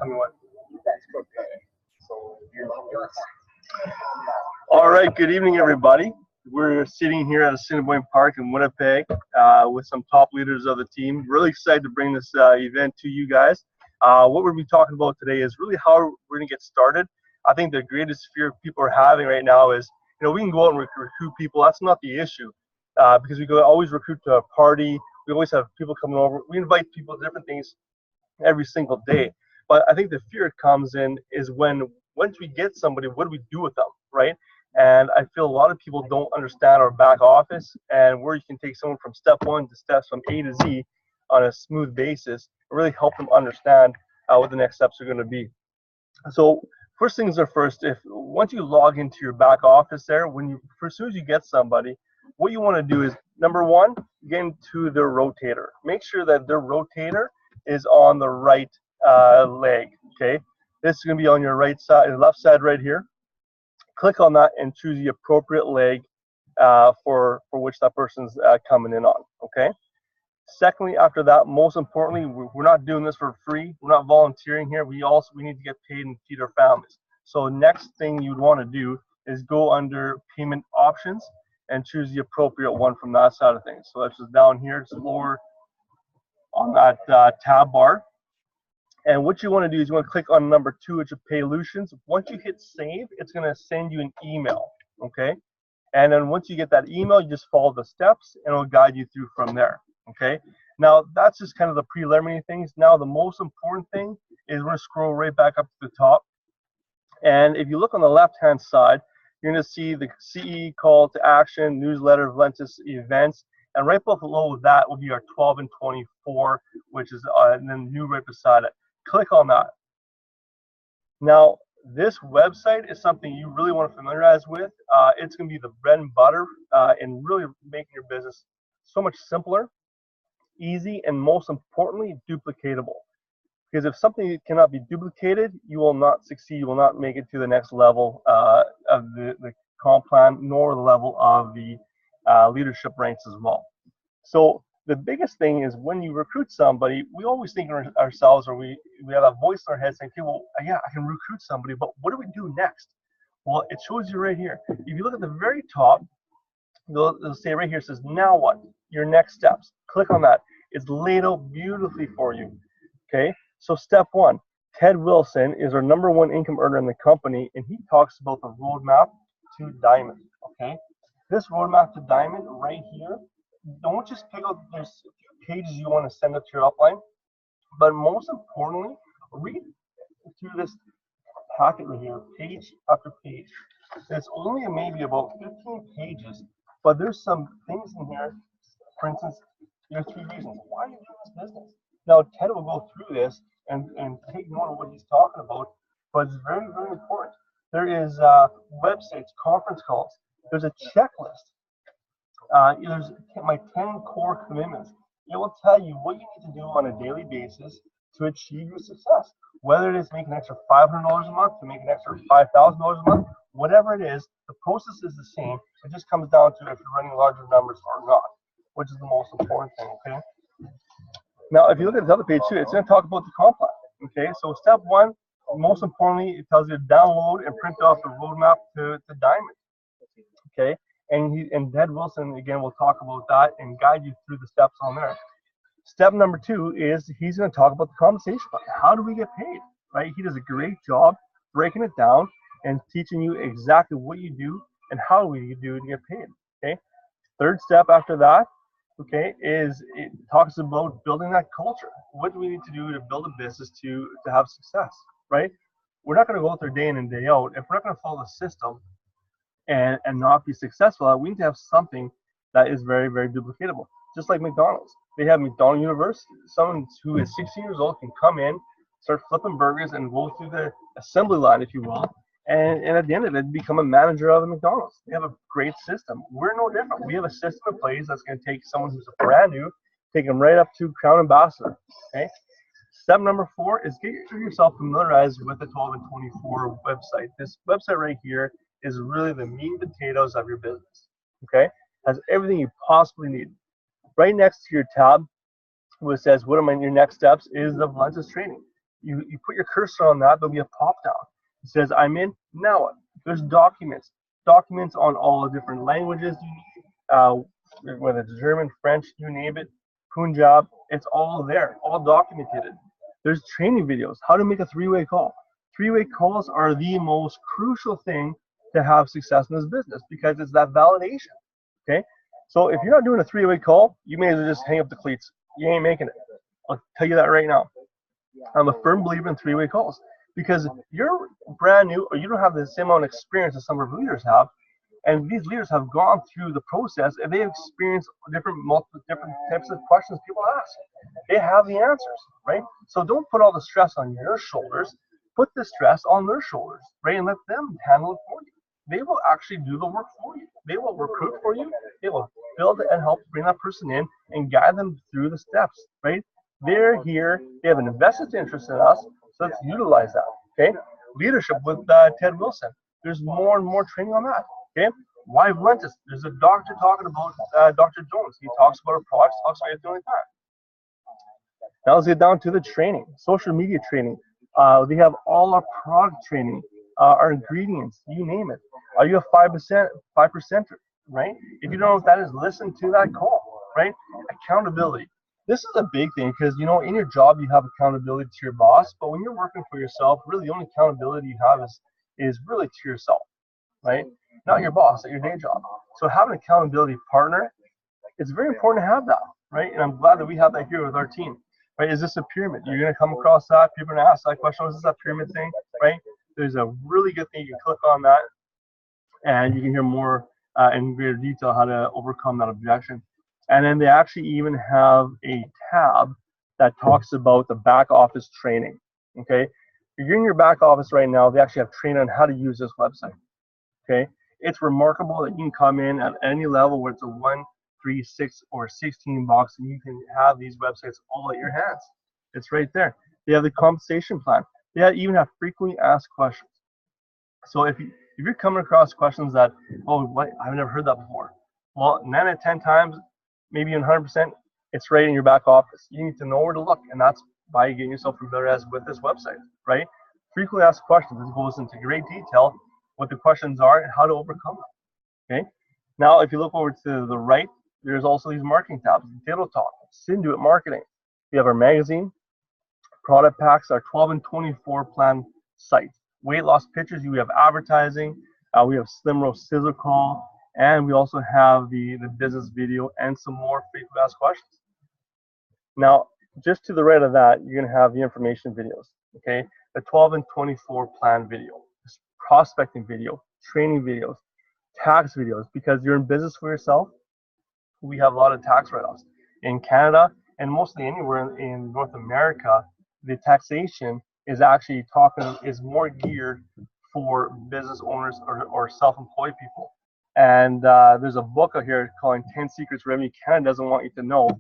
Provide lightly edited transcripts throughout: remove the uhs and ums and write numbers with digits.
tell me what. All right, good evening, everybody. We're sitting here at Assiniboine Park in Winnipeg with some top leaders of the team. Really excited to bring this event to you guys. What we're going to be talking about today is really how we're going to get started. I think the greatest fear people are having right now is, we can go out and recruit people. That's not the issue because we go always recruit to a party. We always have people coming over. We invite people to different things every single day. But I think the fear comes in is once we get somebody, what do we do with them, right? And I feel a lot of people don't understand our back office and where you can take someone from step one to steps from A to Z on a smooth basis and really help them understand what the next steps are going to be. So first things are first, once you log into your back office there, as soon as you get somebody, what you want to do is, number one, get into their rotator. Make sure that their rotator is on the right leg, okay? This is going to be on your right side, left side right here. Click on that and choose the appropriate leg for which that person's coming in on, okay? Secondly, after that, most importantly, we're not doing this for free. We're not volunteering here. We need to get paid and feed our families. So next thing you'd want to do is go under payment options and choose the appropriate one from that side of things. So that's just down here, just lower on that tab bar. And what you want to do is you want to click on number 2, which is Paylutions. Once you hit save, it's going to send you an email, okay? And then once you get that email, you just follow the steps and it'll guide you through from there, okay? Now, that's just kind of the preliminary things. Now, the most important thing is we're going to scroll right back up to the top. And if you look on the left-hand side, you're going to see the CE call to action, newsletter, Valentis events. And right below that will be our 12 and 24, which is and then new right beside it. Click on that. Now, this website is something you really want to familiarize with. It's going to be the bread and butter in really making your business so much simpler, easy, and most importantly, duplicatable. Because if something cannot be duplicated, you will not succeed. You will not make it to the next level of the comp plan, nor the level of the leadership ranks as well. So the biggest thing is when you recruit somebody, we always think ourselves, or we have a voice in our head saying, okay, well, yeah, I can recruit somebody, but what do we do next? Well, it shows you right here. If you look at the very top, it'll say right here, it says, now what? Your next steps. Click on that. It's laid out beautifully for you, okay? So step 1, Ted Wilson is our #1 income earner in the company, and he talks about the roadmap to diamond, okay? This roadmap to diamond right here, don't just pick out there's pages you want to send up to your upline, but most importantly, read through this packet right here, page after page. It's only maybe about 15 pages, but there's some things in here. For instance, there are 3 reasons. Why are you doing this business? Now, Ted will go through this and take note of what he's talking about, but it's very, very important. There is websites, conference calls. There's a checklist. There's my 10 core commitments. It will tell you what you need to do on a daily basis to achieve your success. Whether it is make an extra $500 a month, to make an extra $5,000 a month, whatever it is, the process is the same. It just comes down to if you're running larger numbers or not, which is the most important thing, okay? Now, if you look at the other page too, it's going to talk about the comp plan, okay? So step 1, most importantly, it tells you to download and print off the roadmap to diamond, okay? And Ted Wilson, again, will talk about that and guide you through the steps on there. Step number 2 is he's going to talk about the compensation plan. How do we get paid, right? He does a great job breaking it down and teaching you exactly what you do and how we do to get paid, okay? Third step after that, okay, is it talks about building that culture. What do we need to do to build a business to have success, right? We're not going to go out there day in and day out. If we're not going to follow the system and not be successful, we need to have something that is very, very duplicatable. Just like McDonald's. They have McDonald's University. Someone who is 16 years old can come in, start flipping burgers, and go through the assembly line, if you will, and at the end of it, become a manager of a McDonald's. They have a great system. We're no different. We have a system in place that's going to take someone who's brand new, take them right up to Crown Ambassador, okay? Step number 4 is get yourself familiarized with the 12 and 24 website. This website right here is really the meat and potatoes of your business, okay? Has everything you possibly need. Right next to your tab, where it says, what are your next steps, is the Valentis training. You put your cursor on that, there'll be a pop down. It says, I'm in, now what? There's documents on all the different languages you need, whether it's German, French, you name it, Punjab, it's all there, all documented. There's training videos, how to make a three-way call. Three-way calls are the most crucial thing to have success in this business because it's that validation, okay? So if you're not doing a three-way call, you may as well just hang up the cleats. You ain't making it. I'll tell you that right now. I'm a firm believer in three-way calls because you're brand new or you don't have the same amount of experience as some of our leaders have, and these leaders have gone through the process and they've experienced multiple different types of questions people ask. They have the answers, right? So don't put all the stress on your shoulders. Put the stress on their shoulders, right? And let them handle it for you. They will actually do the work for you. They will recruit for you. They will build and help bring that person in and guide them through the steps, right? They're here. They have an invested interest in us, so let's utilize that, okay? Leadership with Ted Wilson. There's more and more training on that, okay? Why Lentis? There's a doctor talking about Dr. Jones. He talks about our products, talks about everything like that. Now let's get down to the training, social media training. They have all our product training, our ingredients, you name it. Are you a 5%, 5%er, right? If you don't know what that is, listen to that call, right? Accountability. This is a big thing because, you know, in your job, you have accountability to your boss, but when you're working for yourself, really the only accountability you have is really to yourself, right? Not your boss at your day job. So having an accountability partner, it's very important to have that, right? And I'm glad that we have that here with our team. Right? Is this a pyramid? You're going to come across that. People are going to ask that question. Is this a pyramid thing? Right? There's a really good thing. You can click on that and you can hear more in greater detail how to overcome that objection. And then they actually even have a tab that talks about the back office training. Okay? If you're in your back office right now, they actually have training on how to use this website. Okay? It's remarkable that you can come in at any level, where it's a 1, 3, 6, or 16 box, and you can have these websites all at your hands. It's right there. They have the compensation plan. They even have frequently asked questions. So if you're coming across questions that, oh, what, I've never heard that before. Well, 9 out of 10 times, maybe even 100%, it's right in your back office. You need to know where to look, and that's by getting yourself familiarized with this website, right? Frequently asked questions. This goes into great detail what the questions are and how to overcome them. Okay. Now, if you look over to the right, there's also these marketing tabs. Table Talk, Synduit Marketing. We have our magazine, product packs, our 12 and 24 plan site. Weight loss pictures, we have advertising, we have Slimro Scissor Call, and we also have the business video and some more frequently asked questions. Now, just to the right of that, you're going to have the information videos, okay? The 12 and 24 plan video, prospecting video, training videos, tax videos, because you're in business for yourself. We have a lot of tax write-offs in Canada and mostly anywhere in North America. The taxation is actually is more geared for business owners or self-employed people. And there's a book out here called 10 Secrets Revenue Canada Doesn't Want You to Know,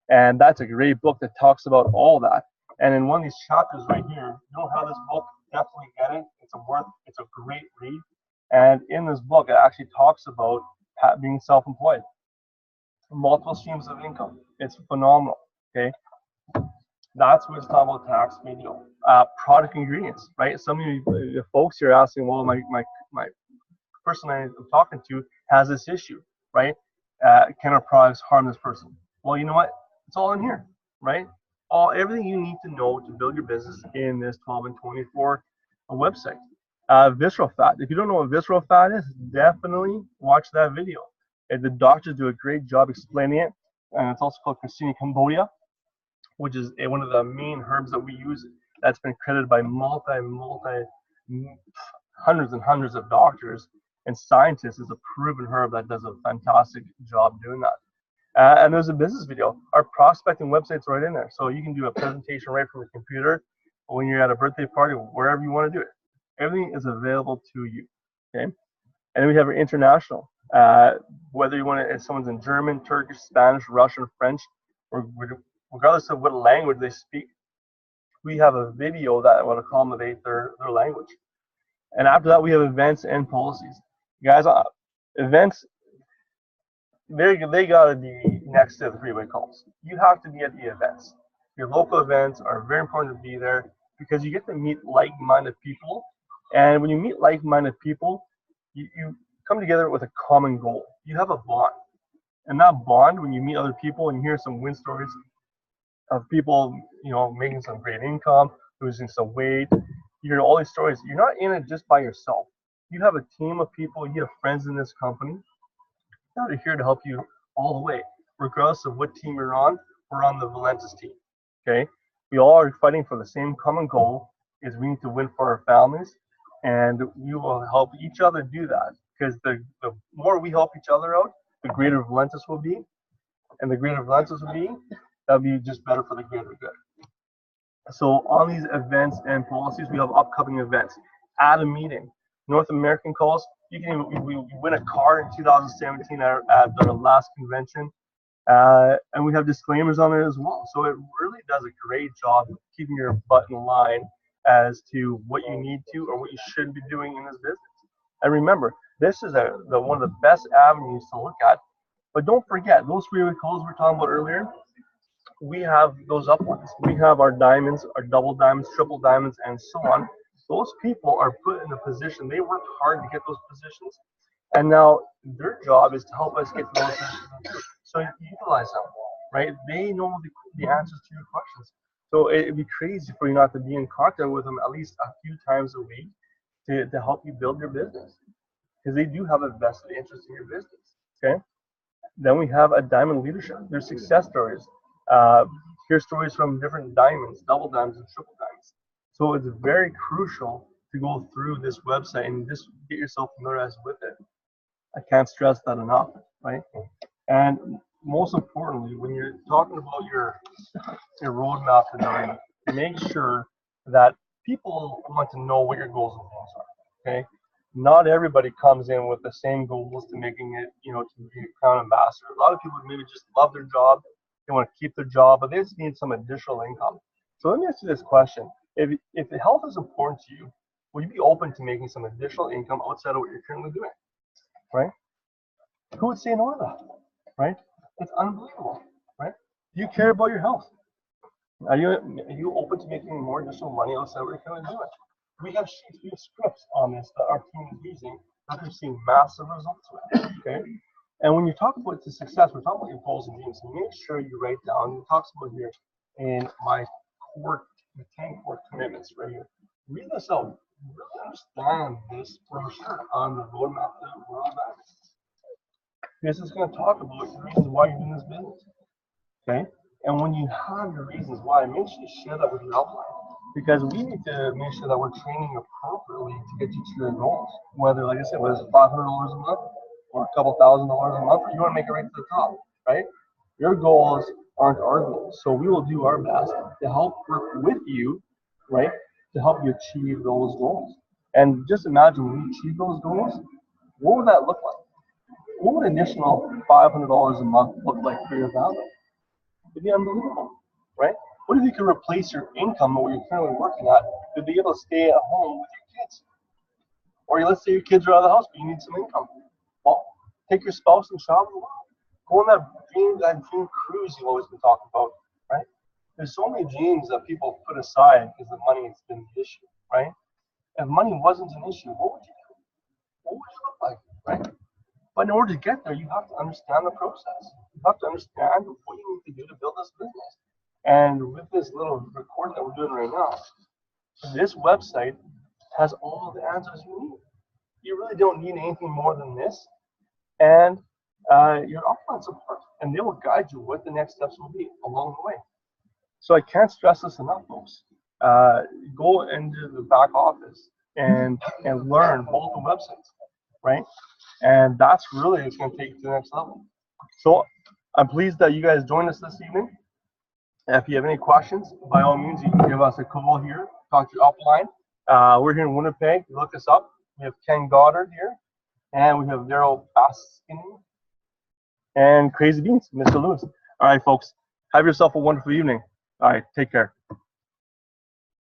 and that's a great book that talks about all that. And in one of these chapters right here, you'll have this book. Definitely get it. It's a great read. And in this book, it actually talks about being self-employed, multiple streams of income. It's phenomenal. Okay, that's what it's talking about. Tax video, product ingredients, right? Some of you folks here are asking, well, my person I'm talking to has this issue, right? Can our products harm this person? Well, you know what? It's all in here, right? Everything you need to know to build your business in this 12 and 24 website. Visceral fat. If you don't know what visceral fat is, definitely watch that video. And the doctors do a great job explaining it. And it's also called Coccinia Cambodia, which is one of the main herbs that we use. That's been credited by hundreds and hundreds of doctors and scientists as a proven herb that does a fantastic job doing that. And there's a business video. Our prospecting website's right in there. So you can do a presentation right from your computer when you're at a birthday party, wherever you want to do it. Everything is available to you. Okay. And then we have our international. Whether you want to, if someone's in German, Turkish, Spanish, Russian, French, or regardless of what language they speak, we have a video that will accommodate their language. And after that, we have events and policies. Guys, events, they gotta be next to the three-way calls. You have to be at the events. Your local events are very important to be there. because you get to meet like-minded people. And when you meet like-minded people, you come together with a common goal. You have a bond. And that bond, when you meet other people and you hear some win stories of people, making some great income, losing some weight, you hear all these stories. You're not in it just by yourself. You have a team of people, you have friends in this company that are here to help you all the way, regardless of what team you're on. We're on the Valentis team. Okay, we all are fighting for the same common goal: is we need to win for our families, and we will help each other do that. Because the more we help each other out, the greater Valentis will be, and the greater Valentis will be, that'll be just better for the greater good. So on these events and policies, we have upcoming events. At a meeting, North American calls. You can even, we win a car in 2017 at our last convention, and we have disclaimers on it as well. So it really does a great job of keeping your butt in line as to what you need to or what you should be doing in this business. And remember, this is one of the best avenues to look at. But don't forget, those three-way calls we were talking about earlier, we have those uplines. We have our diamonds, our double diamonds, triple diamonds, and so on. Those people are put in a position, they worked hard to get those positions, and now their job is to help us get those positions. So you utilize them, right? They know the answers to your questions. So it'd be crazy for you not to be in contact with them at least a few times a week to help you build your business, because they do have a vested interest in your business. Okay. Then we have a diamond leadership. There's success stories. Hear stories from different diamonds, double diamonds, and triple diamonds. So it's very crucial to go through this website and just get yourself familiarized with it. I can't stress that enough, right? And most importantly, when you're talking about your roadmap to diamond, make sure that people want to know what your goals and things are. Okay, not everybody comes in with the same goals to making it, to be a crown ambassador. A lot of people maybe just love their job, they want to keep their job, but they just need some additional income. So let me ask you this question: if health is important to you, will you be open to making some additional income outside of what you're currently doing? Right? Who would say no to that? Right? It's unbelievable. Right? Do you care about your health? Are you open to making more additional money outside of what you're currently doing? We have sheets, we have scripts on this that our team is using that they're seeing massive results with. Okay? And when you talk about the success, we're talking about your goals and dreams. So make sure you write down. It talks about here in my the 10 core commitments right here. Read this out. Really understand this brochure on the roadmap to the world. This is going to talk about the reasons why you're doing this business. Okay? And when you have your reasons why, make sure you share that with your upline. Because we need to make sure that we're training appropriately to get you to your goals. Whether, like I said, whether it's $500 a month or a couple $1,000 a month, or you want to make it right to the top, right? Your goals aren't our goals. So we will do our best to help work with you, right, to help you achieve those goals. And just imagine when you achieve those goals, what would that look like? What would an additional $500 a month look like for your family? It'd be unbelievable, right? What if you could replace your income or what you're currently working at to be able to stay at home with your kids? Or let's say your kids are out of the house, but you need some income. Well, take your spouse and travel the world. Go on that dream cruise you've always been talking about, right? There's so many dreams that people put aside because the money has been the issue, right? If money wasn't an issue, what would you do? What would it look like, right? But in order to get there, you have to understand the process. You have to understand what you need to do to build this business. And with this little recording that we're doing right now, this website has all the answers you need. You really don't need anything more than this and your upline support. And they will guide you what the next steps will be along the way. So I can't stress this enough, folks. Go into the back office and learn both the websites, right? And that's really what's going to take you to the next level. So I'm pleased that you guys joined us this evening. If you have any questions, by all means, you can give us a call here, talk to your upline. We're here in Winnipeg. Look us up. We have Ken Goddard here, and we have Daryl Baskin, and Crazy Beans, Mr. Lewis. All right, folks, have yourself a wonderful evening. All right, take care.